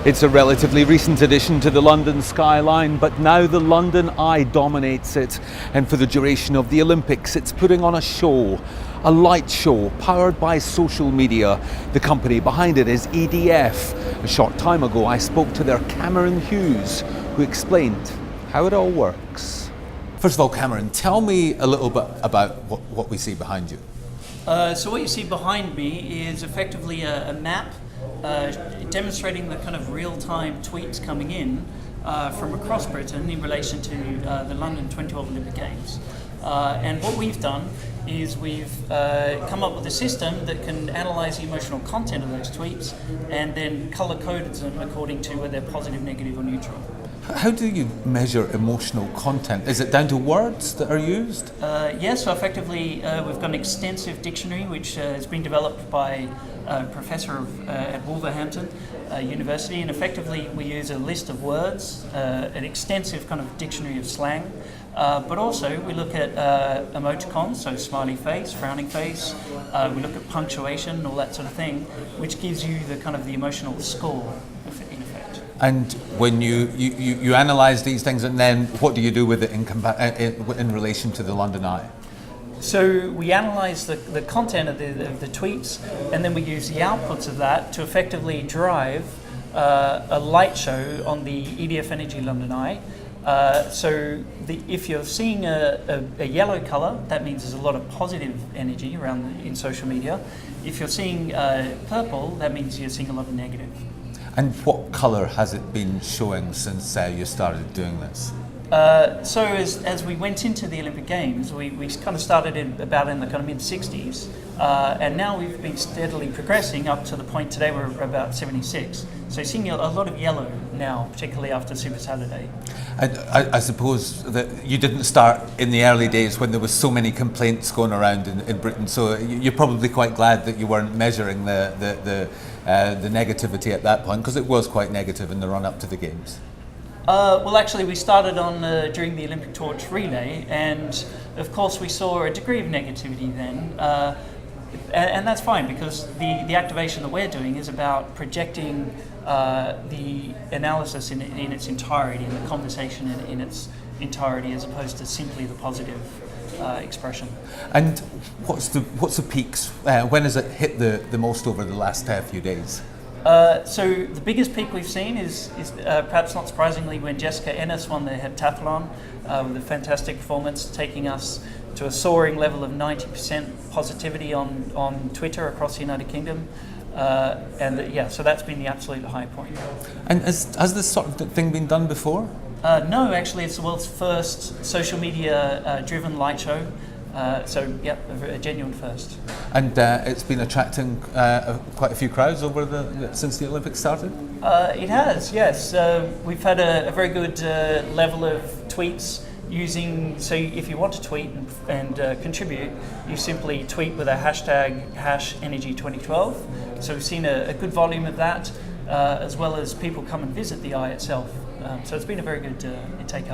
It's a relatively recent addition to the London skyline, but now the London Eye dominates it. And for the duration of the Olympics, it's putting on a show, a light show powered by social media. The company behind it is EDF. A short time ago, I spoke to their Cameron Hughes, who explained how it all works. First of all, Cameron, tell me a little bit about what we see behind you. So what you see behind me is effectively a map demonstrating the kind of real-time tweets coming in from across Britain in relation to the London 2012 Olympic Games. And what we've done is we've come up with a system that can analyse the emotional content of those tweets and then colour-coded them according to whether they're positive, negative or neutral. How do you measure emotional content? Is it down to words that are used? Yes, so effectively we've got an extensive dictionary which has been developed by a professor at Wolverhampton University, and effectively we use a list of words, an extensive kind of dictionary of slang, but also we look at emoticons, so smiley face, frowning face, we look at punctuation, all that sort of thing, which gives you the kind of the emotional score in effect. And when you analyse these things, and then what do you do with it in relation to the London Eye? So we analyse the content of the tweets, and then we use the outputs of that to effectively drive a light show on the EDF Energy London Eye. So if you're seeing a yellow colour, that means there's a lot of positive energy around in social media. If you're seeing purple, that means you're seeing a lot of negative. And what colour has it been showing since you started doing this? So as we went into the Olympic Games, we kind of started about in the kind of mid-60s, and now we've been steadily progressing up to the point today we're about 76. So seeing a lot of yellow now, particularly after Super Saturday. And I suppose that you didn't start in the early days when there was so many complaints going around in Britain, so you're probably quite glad that you weren't measuring the negativity at that point, because it was quite negative in the run-up to the Games. Well, actually, we started on during the Olympic torch relay, and of course we saw a degree of negativity then, and that's fine because the activation that we're doing is about projecting the analysis in its entirety, and the conversation in its entirety, as opposed to simply the positive expression. And what's the peaks? When has it hit the most over the last few days? So the biggest peak we've seen is perhaps not surprisingly when Jessica Ennis won the heptathlon with a fantastic performance, taking us to a soaring level of 90% positivity on Twitter across the United Kingdom. So that's been the absolute high point. And has this sort of thing been done before? No, actually it's the world's first social media driven light show. A genuine first. And it's been attracting quite a few crowds since the Olympics started? It has, yes. We've had a very good level of tweets using, so if you want to tweet and contribute, you simply tweet with a hashtag #Energy2012. So we've seen a good volume of that, as well as people come and visit the Eye itself. So it's been a very good take-up.